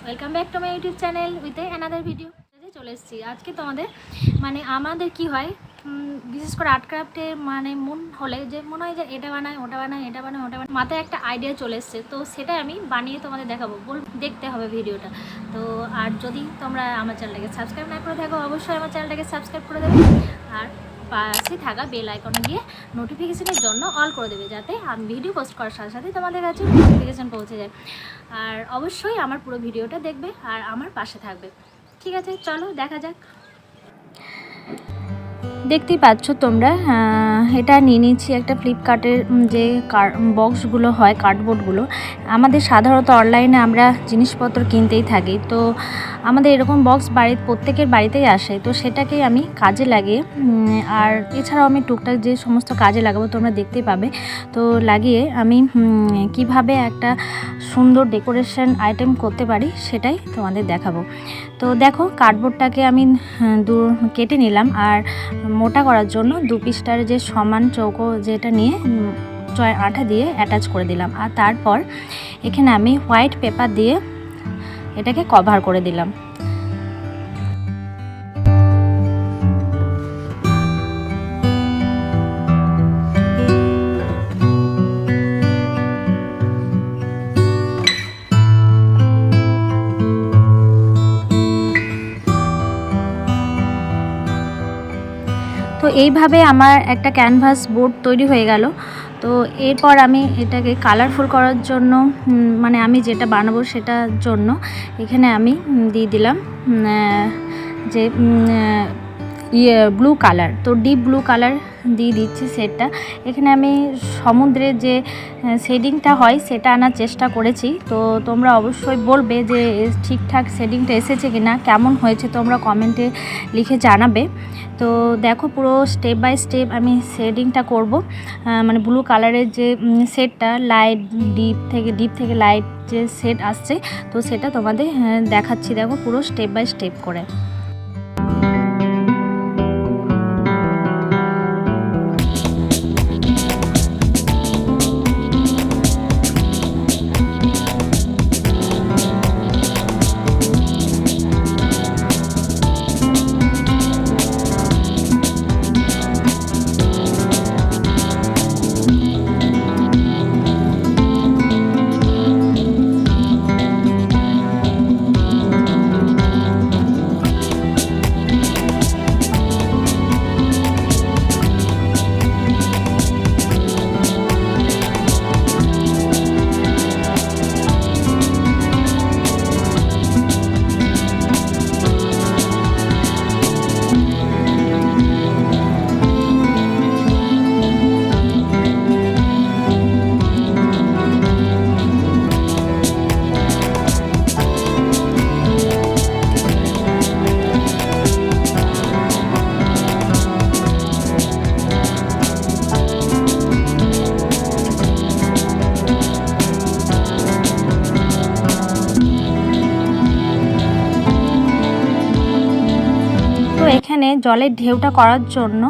Welcome back to my YouTube channel with another video. চলে এসেছি আজকে তোমাদের আমাদের কি হয়, বিশেষ করে আর্ট ক্রাফটে মন হলে যে মনে হয় যে এটা বানায় ওটা বানায় এটা বানায় ওটা বানায়, মাথায় একটা আইডিয়া চলে এসছে, তো সেটা আমি বানিয়ে তোমাদের দেখাবো। দেখতে হবে ভিডিওটা। তো আর যদি তোমরা আমার চ্যানেলটাকে সাবস্ক্রাইব না করে থাকো, অবশ্যই আমার চ্যানেলটাকে সাবস্ক্রাইব করে দেবে আর পাশে থাকা বেল আইকনে গিয়ে নোটিফিকেশনের জন্য অল করে দেবে, যাতে আমি ভিডিও পোস্ট করার সাথে সাথে তোমাদের কাছে নোটিফিকেশান পৌঁছে যায়। আর অবশ্যই আমার পুরো ভিডিওটা দেখবে আর আমার পাশে থাকবে। ঠিক আছে, চলো দেখা যাক। দেখতেই পাচ্ছ তোমরা, এটা নিয়ে নিচ্ছি একটা ফ্লিপকার্টের যে বক্সগুলো হয়, কার্ডবোর্ডগুলো। আমাদের সাধারণত অনলাইনে আমরা জিনিসপত্র কিনতেই থাকি, তো আমাদের এরকম বক্স প্রত্যেকের বাড়িতেই আসে। তো সেটাকেই আমি কাজে লাগিয়ে, আর এছাড়াও আমি টুকটাক যে সমস্ত কাজে লাগাবো তোমরা দেখতেই পাবে, তো লাগিয়ে আমি কিভাবে একটা সুন্দর ডেকোরেশন আইটেম করতে পারি সেটাই তোমাদের দেখাবো। তো দেখো, কার্ডবোর্ডটাকে আমি কেটে নিলাম, আর মোটা করার জন্য 2 পিসটার যে সমান চৌকো যেটা নিয়ে আঠা দিয়ে অ্যাটাচ করে দিলাম। আর তারপর এখানে আমি হোয়াইট পেপার দিয়ে এটাকে কভার করে দিলাম। তো এইভাবে আমার একটা ক্যানভাস বোর্ড তৈরি হয়ে গেল। তো এরপর আমি এটাকে কালারফুল করার জন্য, আমি যেটা বানাবো সেটার জন্য এখানে আমি দিয়ে দিলাম যে ব্লু কালার। তো ডিপ ব্লু কালার দিয়ে দিচ্ছি সেটটা। এখানে আমি সমুদ্রের যে শেডিংটা হয় সেটা আনার চেষ্টা করেছি। তো তোমরা অবশ্যই বলবে যে ঠিকঠাক শেডিংটা এসেছে কি না, কেমন হয়েছে তোমরা কমেন্টে লিখে জানাবে। তো দেখো, পুরো স্টেপ বাই স্টেপ আমি শেডিংটা করব। ব্লু কালারের যে শেডটা, লাইট ডিপ থেকে লাইট যে শেড আসছে, তো সেটা তোমাদের দেখাচ্ছি। দেখো, পুরো স্টেপ বাই স্টেপ করে। এখানে জলের ঢেউটা করার জন্য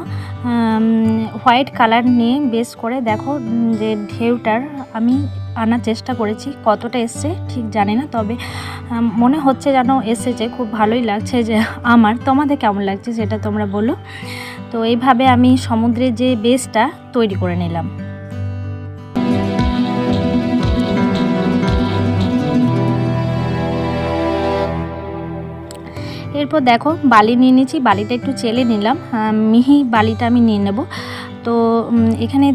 হোয়াইট কালার নিয়ে বেস করে দেখো যে ঢেউটার আমি আনার চেষ্টা করেছি। কতটা এসছে ঠিক জানি না, তবে মনে হচ্ছে যেন এসেছে। খুব ভালোই লাগছে যে আমার। তোমাদের কেমন লাগছে সেটা তোমরা বলো। তো এইভাবে আমি সমুদ্রের যে বেসটা তৈরি করে নিলাম। এরপর দেখো, বালি নিয়ে নিয়েছি। বালিটা একটু চেলে নিলাম, মিহি বালিটা আমি নিয়ে নেব। তো এখানে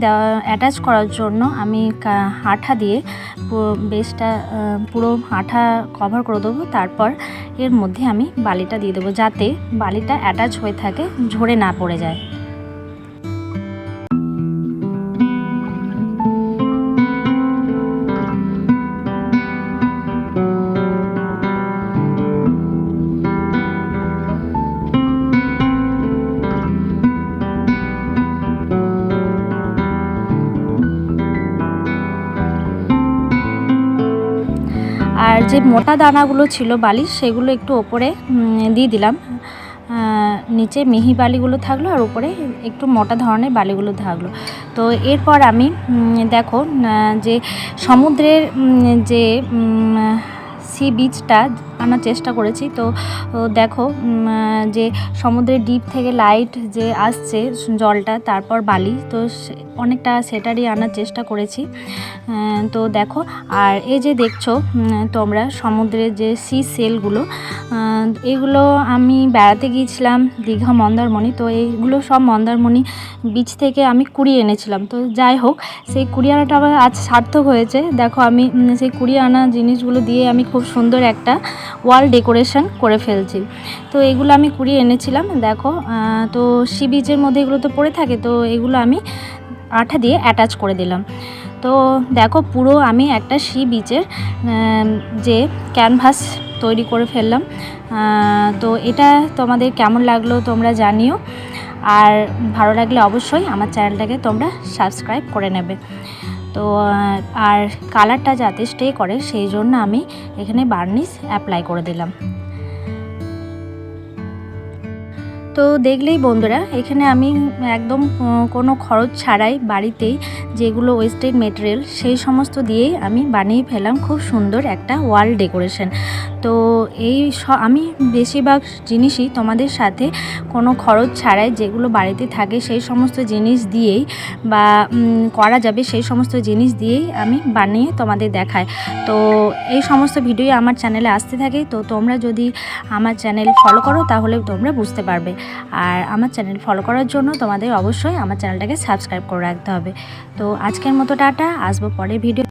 অ্যাটাচ করার জন্য আমি আঠা দিয়ে বেসটা পুরো আঠা কভার করে দেবো। তারপর এর মধ্যে আমি বালিটা দিয়ে দেবো, যাতে বালিটা অ্যাটাচ হয়ে থাকে, ঝরে না পড়ে যায়। আর যে মোটা দানাগুলো ছিল বালি, সেগুলো একটু ওপরে দিয়ে দিলাম। নিচে মিহি বালিগুলো থাকলো আর উপরে একটু মোটা ধরনের বালিগুলো থাকলো। তো এরপর আমি দেখো যে সমুদ্রের যে সি বিচটা আনার চেষ্টা করেছি। তো দেখো যে সমুদ্রের ডিপ থেকে লাইট যে আসছে জলটা, তারপর বালি, তো অনেকটা সেটারই আনার চেষ্টা করেছি। তো দেখো, আর এই যে দেখছো তোমরা সমুদ্রের যে সি সেলগুলো, এগুলো আমি বেড়াতে গিয়েছিলাম দীঘা মন্দারমণি, তো এইগুলো সব মন্দারমণি বিচ থেকে আমি কুড়িয়ে এনেছিলাম। তো যাই হোক, সেই কুড়িয়ে আনাটা আবার আজ সার্থক হয়েছে। দেখো আমি সেই কুড়িয়ে আনা জিনিসগুলো দিয়ে আমি খুব সুন্দর একটা ওয়াল ডেকোরেশন করে ফেলছি। তো এগুলো আমি কুড়িয়ে এনেছিলাম। দেখো, তো সি বিচের মধ্যে এগুলো তো পড়ে থাকে, তো এগুলো আমি আঠা দিয়ে অ্যাটাচ করে দিলাম। তো দেখো, পুরো আমি একটা সি বিচের যে ক্যানভাস তৈরি করে ফেললাম। তো এটা তোমাদের কেমন লাগলো তোমরা জানিও, আর ভালো লাগলে অবশ্যই আমার চ্যানেলটাকে তোমরা সাবস্ক্রাইব করে নেবে। তো আর কালারটা যাতে স্টে করে সেই জন্য আমি এখানে বার্নিশ অ্যাপ্লাই করে দিলাম। তো দেখলেই বন্ধুরা, এখানে আমি একদম কোনো খরচ ছাড়াই বাড়িতেই যেগুলো ওয়েস্টেড মেটেরিয়াল সেই সমস্ত দিয়েই আমি বানিয়ে ফেলাম খুব সুন্দর একটা ওয়াল ডেকোরেশন। তো আমি বেশিরভাগ জিনিসই তোমাদের সাথে কোনো খরচ ছাড়াই যেগুলো বাড়িতে থাকে সেই সমস্ত জিনিস দিয়েই বা করা যাবে সেই সমস্ত জিনিস দিয়েই আমি বানিয়ে তোমাদের দেখাই। তো এই সমস্ত ভিডিও আমার চ্যানেলে আসতে থাকে। তো তোমরা যদি আমার চ্যানেল ফলো করো তাহলে তোমরা বুঝতে পারবে। আর আমার চ্যানেল ফলো করার জন্য তোমাদের অবশ্যই আমার চ্যানেলটাকে সাবস্ক্রাইব করে রাখতে হবে। তো আজকের মতো টাটা, আসবো পরের ভিডিও।